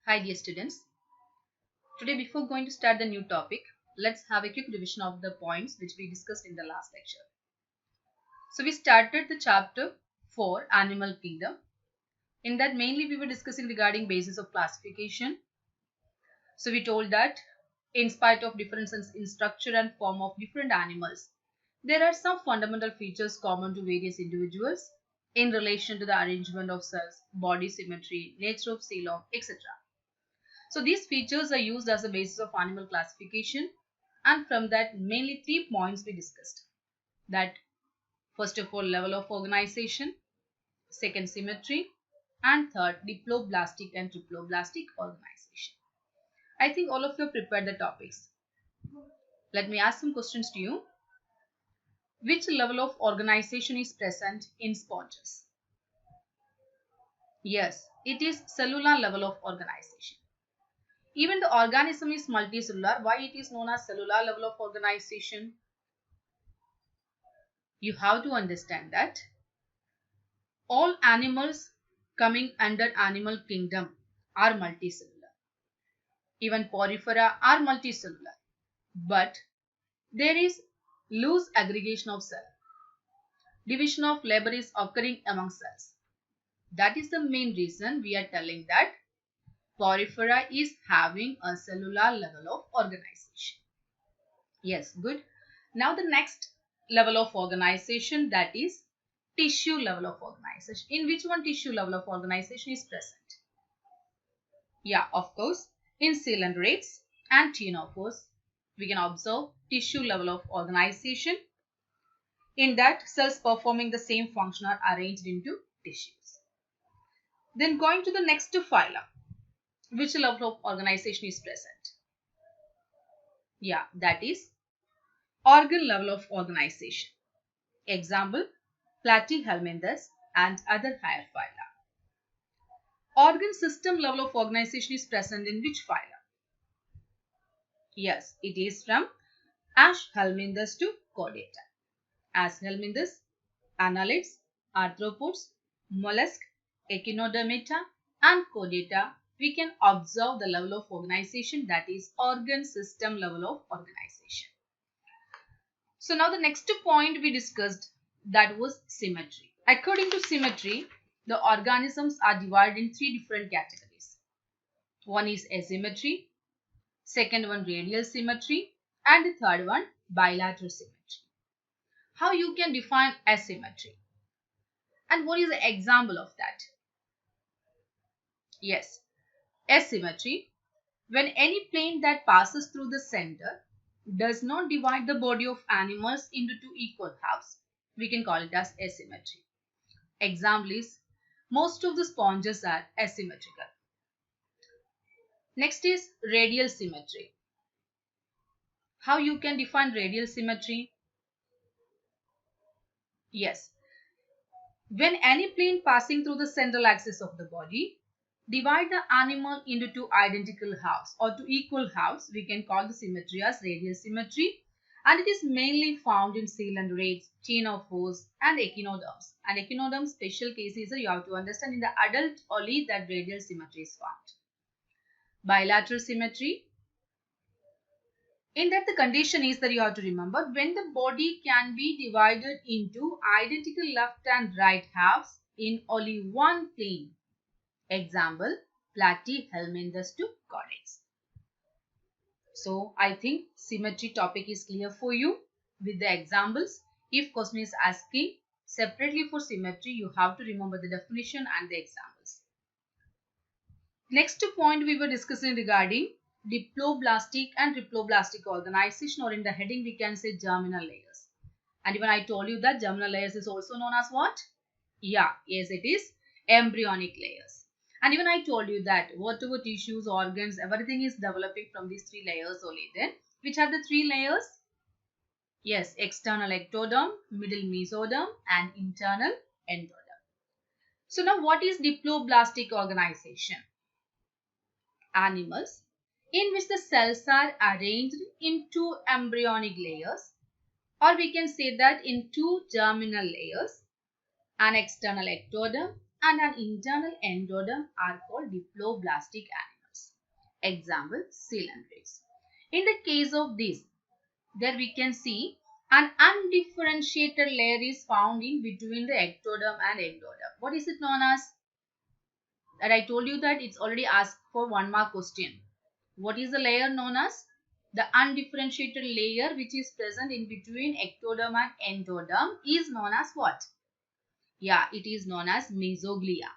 Hi dear students. Today before going to start the new topic, let's have a quick revision of the points which we discussed in the last lecture. So we started the chapter 4 Animal Kingdom. In that mainly we were discussing regarding basis of classification. So we told that in spite of differences in structure and form of different animals, there are some fundamental features common to various individuals in relation to the arrangement of cells, body symmetry, nature of coelom, etc. So these features are used as a basis of animal classification, and from that mainly 3 points we discussed. That first of all level of organization, second symmetry, and third diploblastic and triploblastic organization. I think all of you prepared the topics. Let me ask some questions to you. Which level of organization is present in sponges? Yes, it is cellular level of organization. Even the organism is multicellular. Why it is known as cellular level of organization? You have to understand that all animals coming under animal kingdom are multicellular. Even porifera are multicellular. But there is loose aggregation of cell. Division of labor is occurring among cells. That is the main reason we are telling that porifera is having a cellular level of organization. Yes, good. Now the next level of organization, that is tissue level of organization. In which one tissue level of organization is present? Yeah, of course, in coelenterate and ctenophores, we can observe tissue level of organization. In that, cells performing the same function are arranged into tissues. Then going to the next phyla, which level of organization is present? Yeah, that is organ level of organization. Example, Platyhelminthes and other higher phyla. Organ system level of organization is present in which phyla? Yes, it is from Aschelminthes to Chordata. Aschelminthes, annelids, arthropods, mollusks, echinodermata and Chordata, we can observe the level of organization, that is organ system level of organization. So now the next point we discussed, that was symmetry. According to symmetry, the organisms are divided in 3 different categories. One is asymmetry, second one radial symmetry, and the third one bilateral symmetry. How you can define asymmetry? And what is the example of that? Yes, asymmetry, when any plane that passes through the center does not divide the body of animals into 2 equal halves, we can call it as asymmetry. Example is, most of the sponges are asymmetrical. Next is radial symmetry. How you can define radial symmetry? Yes, when any plane passing through the central axis of the body divide the animal into 2 identical halves or 2 equal halves, we can call the symmetry as radial symmetry, and it is mainly found in coelenterate, ctenophores and echinoderms. And echinoderms special case is you have to understand in the adult only that radial symmetry is found. Bilateral symmetry, in that the condition is that you have to remember when the body can be divided into identical left and right halves in only one plane. Example, Platyhelminthes to Chordates. So I think symmetry topic is clear for you with the examples. If question is asking separately for symmetry, you have to remember the definition and the examples. Next point we were discussing regarding diploblastic and triploblastic organization, or in the heading we can say germinal layers. And even I told you that germinal layers is also known as what? Yeah, yes, it is embryonic layers. And even I told you that whatever tissues, organs, everything is developing from these 3 layers only. Then, which are the 3 layers? Yes, external ectoderm, middle mesoderm and internal endoderm. So now what is diploblastic organization? Animals in which the cells are arranged in 2 embryonic layers, or we can say that in 2 germinal layers. An external ectoderm and an internal endoderm are called diploblastic animals. Example, cylindrics. In the case of this, there we can see an undifferentiated layer is found in between the ectoderm and endoderm. What is it known as? That I told you that it's already asked for 1 mark question. What is the layer known as? The undifferentiated layer which is present in between ectoderm and endoderm is known as what? Yeah, it is known as mesoglea.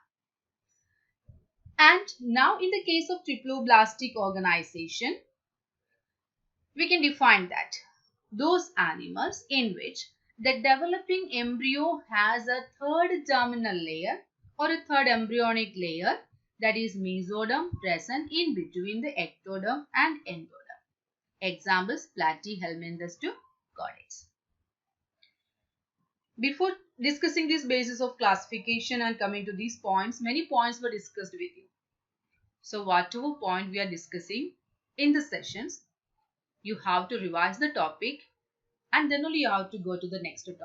And now in the case of triploblastic organization, we can define that those animals in which the developing embryo has a third germinal layer or a third embryonic layer, that is mesoderm, present in between the ectoderm and endoderm. Examples, Platyhelminthes to chordates. Before discussing this basis of classification and coming to these points, many points were discussed with you. So whatever point we are discussing in the sessions, you have to revise the topic and then only you have to go to the next topic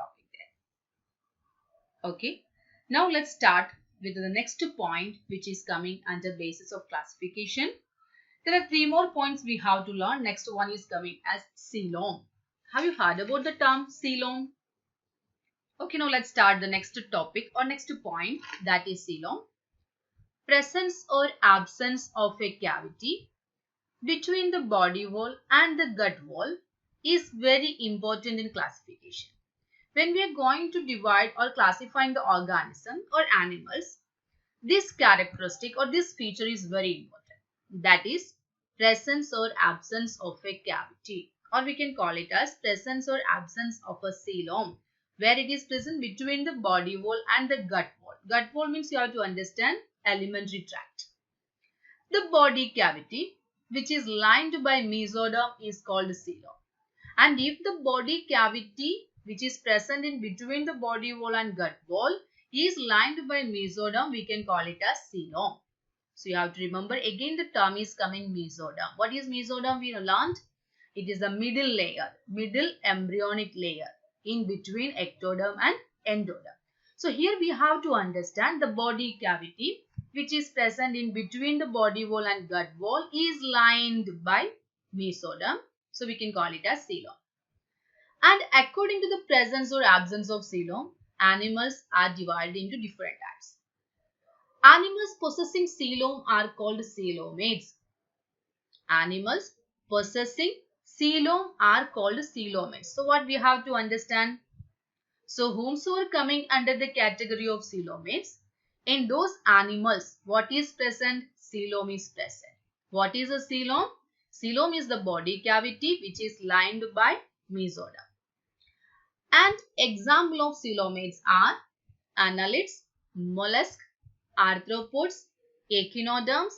there. Okay. Now let's start with the next point, which is coming under basis of classification. There are 3 more points we have to learn. Next one is coming as coelom. Have you heard about the term coelom? Okay, now let's start the next topic or next point, that is coelom. Presence or absence of a cavity between the body wall and the gut wall is very important in classification. When we are going to divide or classifying the organism or animals, this characteristic or this feature is very important. That is presence or absence of a cavity, or we can call it as presence or absence of a coelom, where it is present between the body wall and the gut wall. Gut wall means you have to understand alimentary tract. The body cavity which is lined by mesoderm is called coelom. And if the body cavity which is present in between the body wall and gut wall is lined by mesoderm, we can call it as coelom. So you have to remember again the term is coming mesoderm. What is mesoderm? We learned it is the middle layer, middle embryonic layer in between ectoderm and endoderm. So here we have to understand the body cavity which is present in between the body wall and gut wall is lined by mesoderm. So we can call it as coelom. And according to the presence or absence of coelom, animals are divided into different types. Animals possessing coelom are called coelomates. Animals possessing coelom are called coelomates. So what we have to understand? So whomsoever coming under the category of coelomates, in those animals, what is present? Coelom is present. What is a coelom? Coelom is the body cavity which is lined by mesoderm. And example of coelomates are annelids, mollusks, arthropods, echinoderms,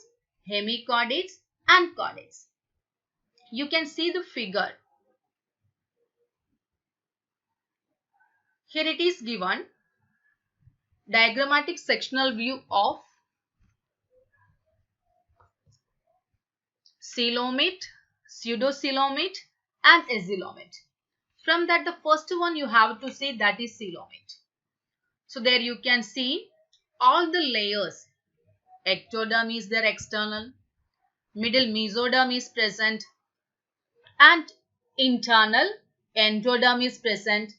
hemichordates and chordates. You can see the figure. Here it is given diagrammatic sectional view of coelomate, pseudocoelomate and acoelomate. From that, the first one you have to say that is coelomate. So there you can see all the layers. Ectoderm is their external, middle mesoderm is present, and internal endoderm is present,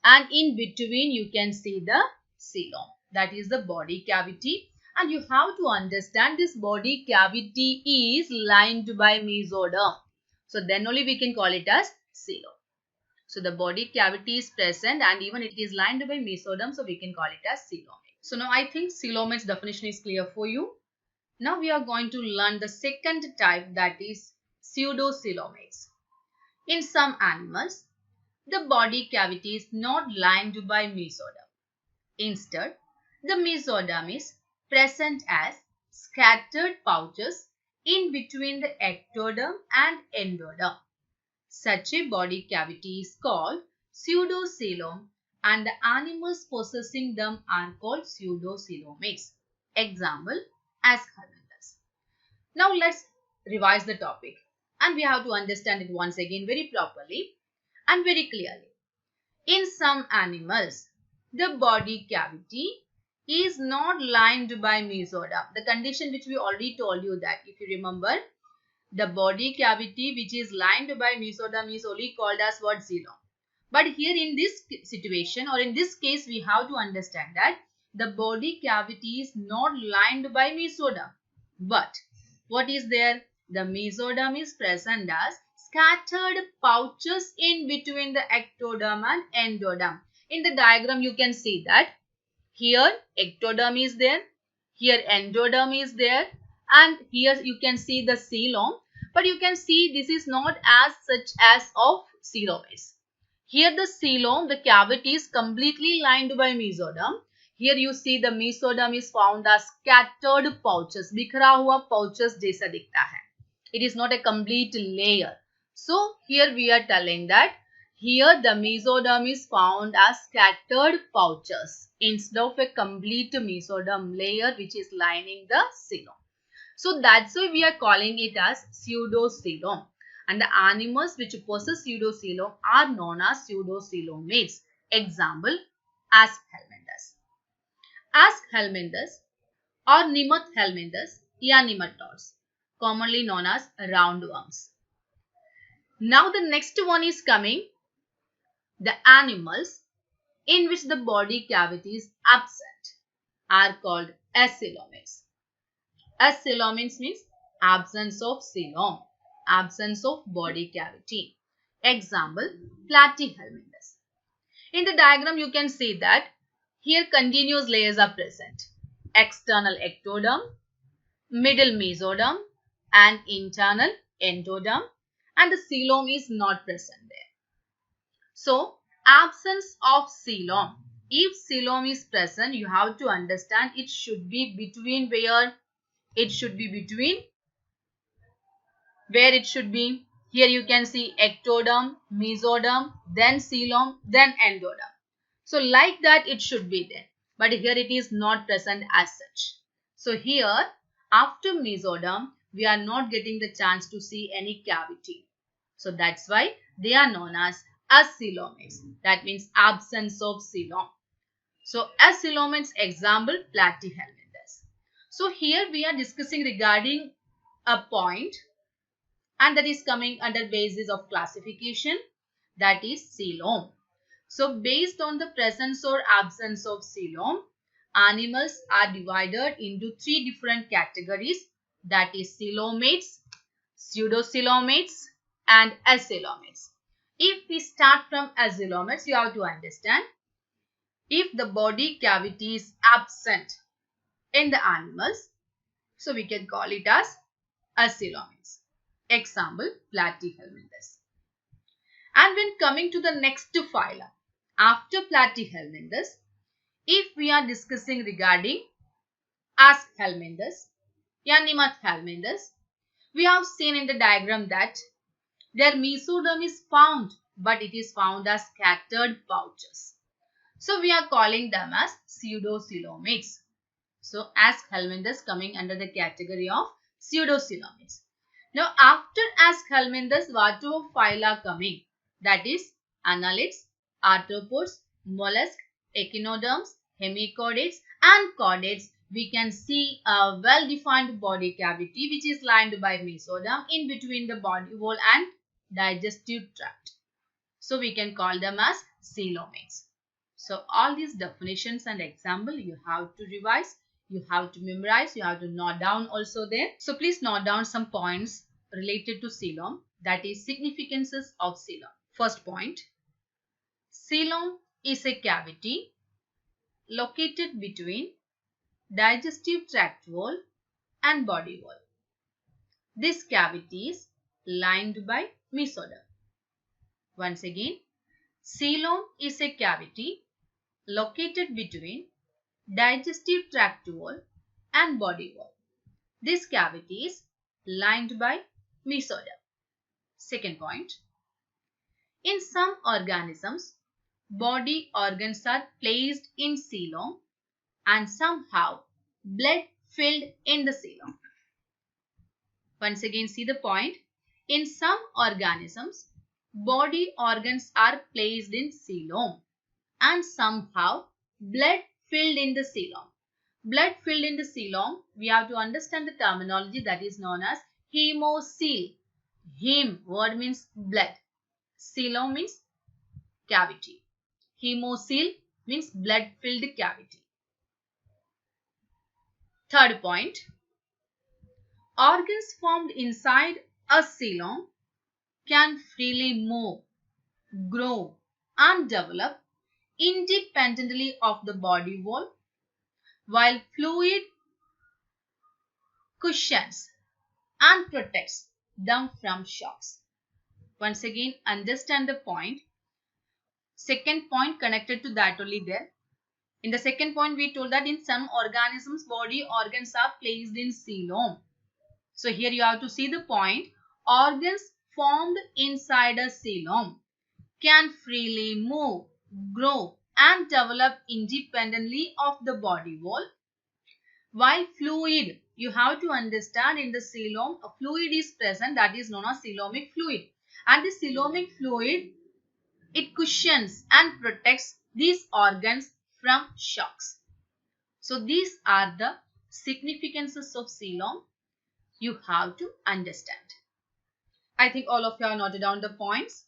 and in between you can see the coelom, that is the body cavity. And you have to understand this body cavity is lined by mesoderm. So then only we can call it as coelom. So the body cavity is present and even it is lined by mesoderm, so we can call it as coelomate. So now I think coelomate's definition is clear for you. Now we are going to learn the second type, that is pseudocoelomates. In some animals, the body cavity is not lined by mesoderm. Instead, the mesoderm is present as scattered pouches in between the ectoderm and endoderm. Such a body cavity is called pseudocoelom and the animals possessing them are called pseudocoelomates. Example, Aschelminthes. Now let's revise the topic and we have to understand it once again very properly and very clearly. In some animals, the body cavity is not lined by mesoderm. The condition which we already told you that, if you remember, The body cavity which is lined by mesoderm is only called as what? Coelom. But here in this situation or in this case, we have to understand that the body cavity is not lined by mesoderm. But what is there? The mesoderm is present as scattered pouches in between the ectoderm and endoderm. In the diagram, you can see that here ectoderm is there, here endoderm is there, and here you can see the coelom. But you can see this is not as such as of coelomates. Here the coelom, the cavity is completely lined by mesoderm. Here you see the mesoderm is found as scattered pouches, बिखरा हुआ pouches जैसा दिखता है. It is not a complete layer. So here we are telling that here the mesoderm is found as scattered pouches instead of a complete mesoderm layer which is lining the coelom. So that's why we are calling it as pseudocoelom. And the animals which possess pseudocoelom are known as pseudocoelomates. Example, Aschelminthus. Aschelminthus or Nemathelminthus, nematodes, commonly known as roundworms. Now the next one is coming, the animals in which the body cavity is absent are called acoelomates. Acoelomates means absence of coelom, absence of body cavity. Example, Platyhelminthes. In the diagram, you can see that here continuous layers are present. External ectoderm, middle mesoderm, and internal endoderm, and the coelom is not present there. So, absence of coelom. If coelom is present, you have to understand it should be between where? It should be between where it should be. Here you can see ectoderm, mesoderm, then coelom, then endoderm. So like that it should be there. But here it is not present as such. So here after mesoderm we are not getting the chance to see any cavity. So that's why they are known as acoelomates. That means absence of coelom. So acoelomates example Platyhelminthes. So here we are discussing regarding a point, and that is coming under basis of classification, that is coelom. So based on the presence or absence of coelom, animals are divided into three different categories, that is coelomates, pseudocoelomates and acoelomates. If we start from acoelomates, you have to understand if the body cavity is absent in the animals, so we can call it as acoelomates. Example, Platyhelminthes. And when coming to the next phyla, after Platyhelminthes, if we are discussing regarding Aschelminthus, Nemathelminthus, we have seen in the diagram that their mesoderm is found, but it is found as scattered pouches. So we are calling them as pseudocoelomates. So Aschelminthus coming under the category of pseudocoelomates. Now after Aschelminthus, what two phyla coming? That is annelids, arthropods, mollusks, echinoderms, hemichordates and chordates. We can see a well-defined body cavity which is lined by mesoderm in between the body wall and digestive tract. So we can call them as coelomates. So all these definitions and example you have to revise, you have to memorize, you have to note down also there. So please note down some points related to coelom, that is significances of coelom. First point, coelom is a cavity located between digestive tract wall and body wall. This cavity is lined by mesoderm. Once again, coelom is a cavity located between digestive tract wall and body wall. This cavity is lined by mesoderm. Second point, in some organisms, body organs are placed in coelom and somehow blood filled in the coelom. Once again, see the point. In some organisms, body organs are placed in coelom and somehow blood filled in the coelom. Blood filled in the coelom, we have to understand the terminology that is known as Hemocoel. Hem word means blood. Coelom means cavity. Hemocoel means blood-filled cavity. Third point. Organs formed inside a coelom can freely move, grow and develop independently of the body wall, while fluid cushions and protects them from shocks. Once again, understand the point. Second point connected to that only there. In the second point, we told that in some organisms, body organs are placed in coelom. So here you have to see the point. Organs formed inside a coelom can freely move, grow and develop independently of the body wall. While fluid, you have to understand in the coelom, a fluid is present that is known as coelomic fluid. And the coelomic fluid, it cushions and protects these organs from shocks. So these are the significances of coelom you have to understand. I think all of you have noted down the points.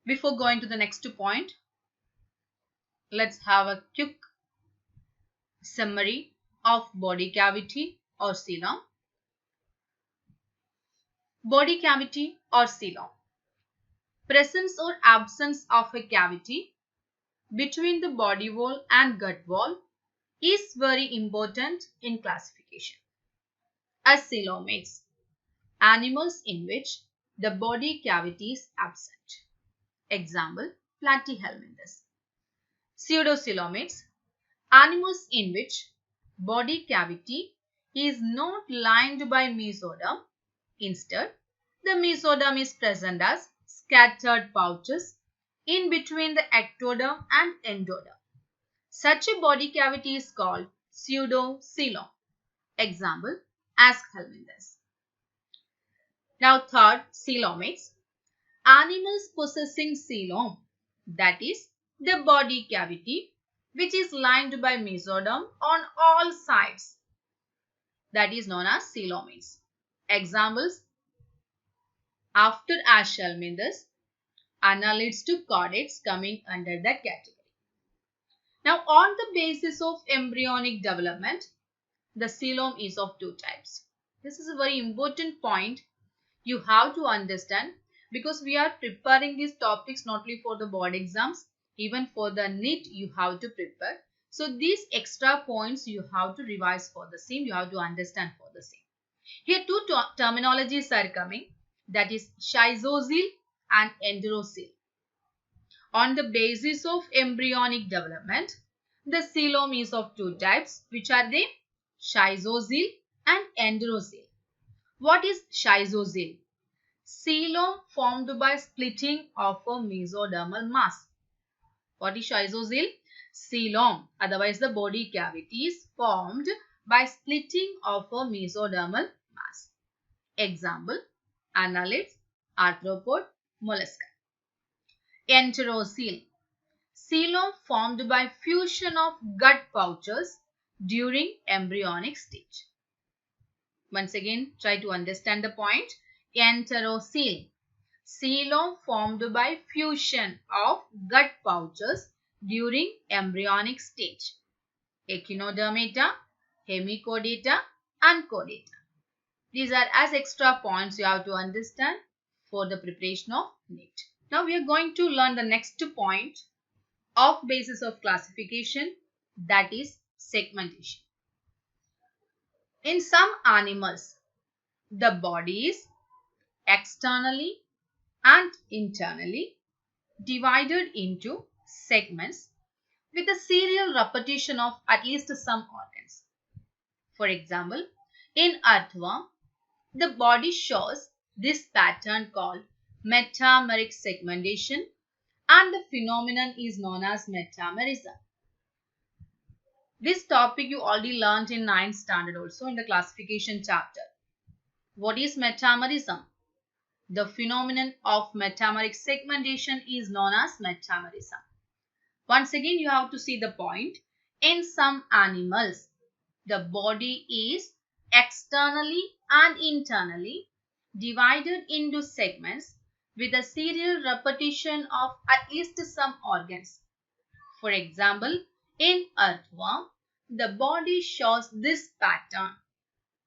Before going to the next point, let's have a quick summary of body cavity or coelom. Body cavity or coelom. Presence or absence of a cavity between the body wall and gut wall is very important in classification. As coelomates, animals in which the body cavity is absent. Example, Platyhelminthes. Pseudocoelomates, animals in which body cavity is not lined by mesoderm. Instead, the mesoderm is present as scattered pouches in between the ectoderm and endoderm. Such a body cavity is called pseudocoelom. Example, Aschelminthes. Now third, coelomates. Animals possessing coelom, that is the body cavity which is lined by mesoderm on all sides, that is known as coelomates. Examples, after Aschelminthes, annelids to chordates coming under that category. Now on the basis of embryonic development, the coelom is of two types. This is a very important point you have to understand, because we are preparing these topics not only for the board exams, even for the NEET you have to prepare. So these extra points you have to revise for the same, you have to understand for the same. Here two terminologies are coming, that is schizocele and enterocele. On the basis of embryonic development, the coelom is of two types, which are they? Schizocele and enterocele. What is schizocele? Coelom formed by splitting of a mesodermal mass. What is schizocele? Coelom, otherwise the body cavity, is formed by splitting of a mesodermal mass. Example, annelids, arthropod, mollusca. Enterocele. Coelom formed by fusion of gut pouches during embryonic stage. Once again, try to understand the point. Enterocele. Coelom formed by fusion of gut pouches during embryonic stage. Echinodermata, hemichordata and chordata. These are as extra points you have to understand for the preparation of NEET. Now we are going to learn the next point of basis of classification, that is segmentation. In some animals, the body is externally and internally divided into segments with a serial repetition of at least some organs. For example, in earthworm, the body shows this pattern called metameric segmentation, and the phenomenon is known as metamerism. This topic you already learned in 9th standard also in the classification chapter. What is metamerism? The phenomenon of metameric segmentation is known as metamerism. Once again, you have to see the point. In some animals, the body is externally and internally divided into segments with a serial repetition of at least some organs. For example, in earthworm, the body shows this pattern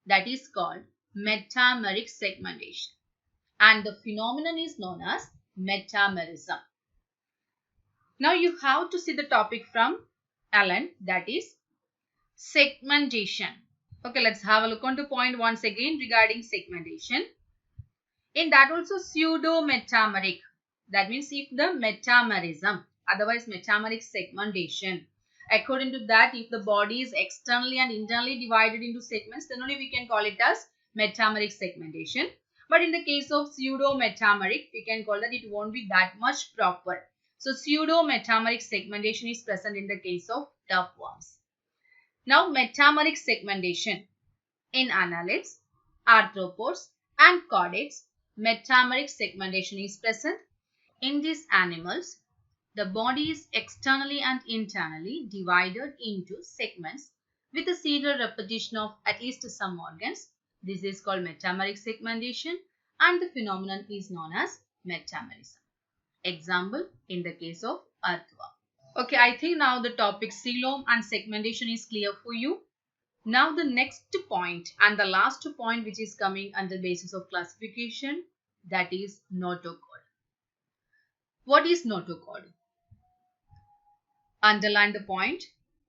that is called metameric segmentation, and the phenomenon is known as metamerism. Now you have to see the topic from Allen, that is segmentation. Okay, let's have a look on to point once again regarding segmentation. In that also pseudo-metameric, that means if the metamerism, otherwise metameric segmentation. According to that, if the body is externally and internally divided into segments, then only we can call it as metameric segmentation. But in the case of pseudo-metameric, we can call that it won't be that much proper. So pseudo-metameric segmentation is present in the case of tapeworms. Now metameric segmentation in annelids, arthropods and chordates, metameric segmentation is present. In these animals, the body is externally and internally divided into segments with a serial repetition of at least some organs. This is called metameric segmentation and the phenomenon is known as metamerism. Example in the case of earthworm. Okay, I think now the topic coelom and segmentation is clear for you. Now the next point and the last point which is coming under basis of classification, that is notochord. What is notochord? Underline the point.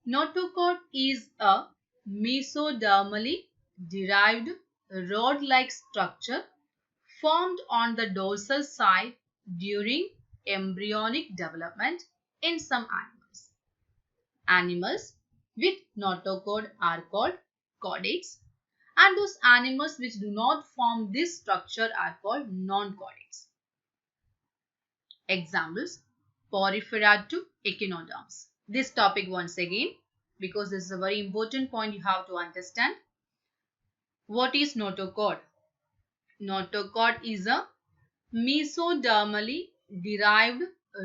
Notochord is a mesodermally derived rod-like structure formed on the dorsal side during embryonic development in some animals. Animals with notochord are called chordates, and those animals which do not form this structure are called non-chordates. Examples: Porifera to echinoderms. This topic once again, because this is a very important point you have to understand. What is notochord? Notochord is a mesodermally derived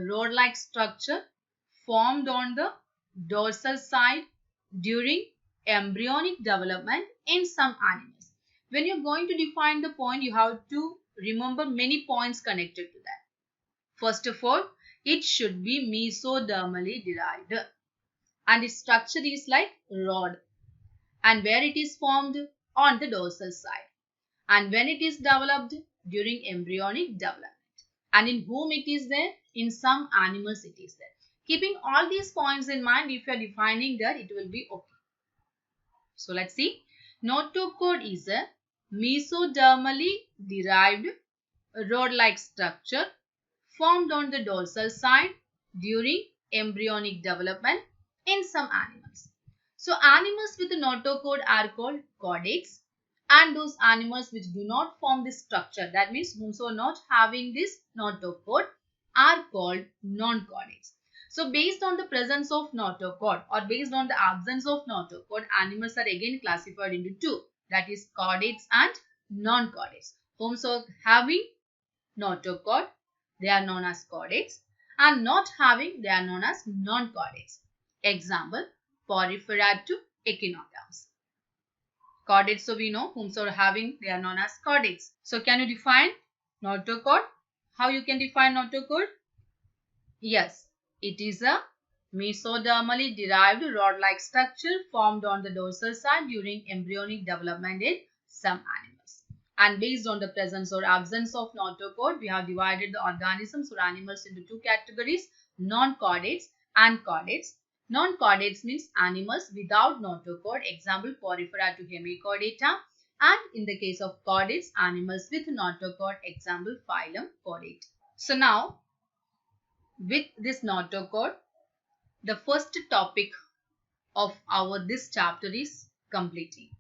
rod-like structure formed on the dorsal side during embryonic development in some animals. When you're going to define the point, you have to remember many points connected to that. First of all, it should be mesodermally derived and its structure is like rod, and where it is formed on the dorsal side, and when it is developed during embryonic development, and in whom it is there, in some animals it is there. Keeping all these points in mind, if you are defining that, it will be okay. So let's see. Notochord is a mesodermally derived rod-like structure formed on the dorsal side during embryonic development in some animals. So animals with a notochord are called chordates, and those animals which do not form this structure, that means whom are not having this notochord, are called non-chordates. So based on the presence of notochord or based on the absence of notochord, animals are again classified into two, that is chordates and non-chordates. Whom are having notochord, they are known as chordates, and not having, they are known as non-chordates. Example: Porifera to echinoderms. Chordates, so we know whom are having, they are known as chordates. So can you define notochord? How you can define notochord? Yes, it is a mesodermally derived rod-like structure formed on the dorsal side during embryonic development in some animals. And based on the presence or absence of notochord, we have divided the organisms or animals into two categories: non-chordates and chordates. Non-chordates means animals without notochord, example Porifera to Hemichordata, and in the case of chordates, animals with notochord, example phylum Chordate. So now, with this notochord, the first topic of our this chapter is completing.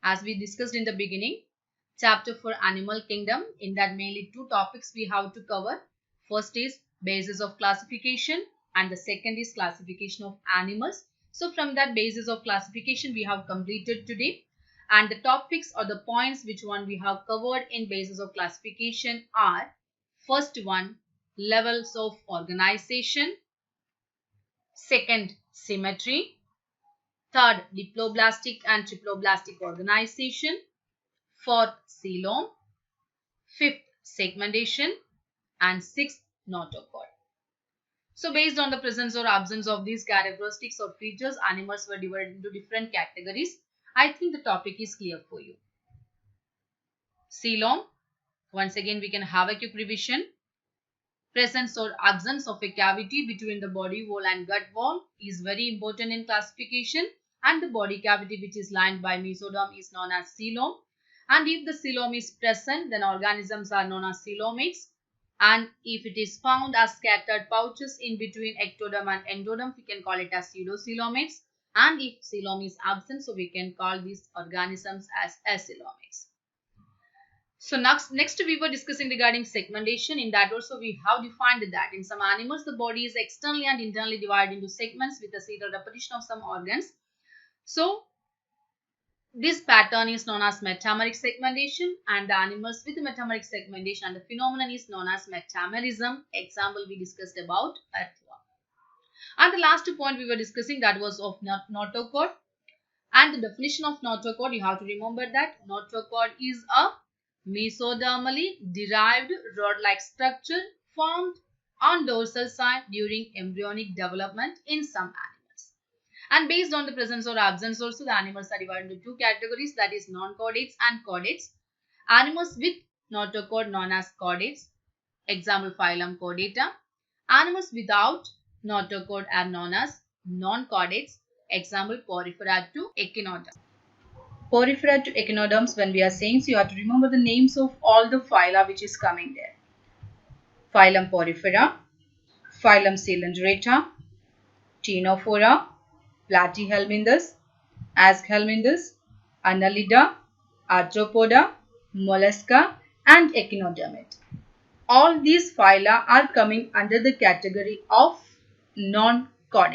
As we discussed in the beginning, chapter for animal kingdom, in that mainly two topics we have to cover. First is basis of classification and the second is classification of animals. So from that basis of classification we have completed today, and the topics or the points which one we have covered in basis of classification are: first one, levels of organization; second, symmetry; Third, diploblastic and triploblastic organization. Fourth, coelom. Fifth, segmentation. And sixth, notochord. So based on the presence or absence of these characteristics or features, animals were divided into different categories. I think the topic is clear for you. Coelom. Once again, we can have a quick revision. Presence or absence of a cavity between the body wall and gut wall is very important in classification, and the body cavity which is lined by mesoderm is known as coelom. And if the coelom is present, then organisms are known as coelomates. And if it is found as scattered pouches in between ectoderm and endoderm, we can call it as pseudocoelomates. And if coelom is absent, so we can call these organisms as acoelomates. So next we were discussing regarding segmentation. In that also we have defined that in some animals the body is externally and internally divided into segments with a serial repetition of some organs. So this pattern is known as metameric segmentation, and the animals with metameric segmentation and the phenomenon is known as metamerism. Example we discussed about earthworm. And the last point we were discussing, that was of notochord. And the definition of notochord, you have to remember that notochord is a mesodermally derived rod-like structure formed on dorsal side during embryonic development in some animals. And based on the presence or absence also, the animals are divided into two categories, that is non-chordates and chordates. Animals with notochord known as chordates. Example phylum Chordata. Animals without notochord are known as non-chordates. Example Porifera to Echinoderm. Porifera to echinoderms, when we are saying, so you have to remember the names of all the phyla which is coming there. Phylum Porifera, Phylum Coelenterata, Ctenophora, Platyhelminthes, Aschelminthes, Annelida, Arthropoda, Mollusca and Echinodermate. All these phyla are coming under the category of non-chordates.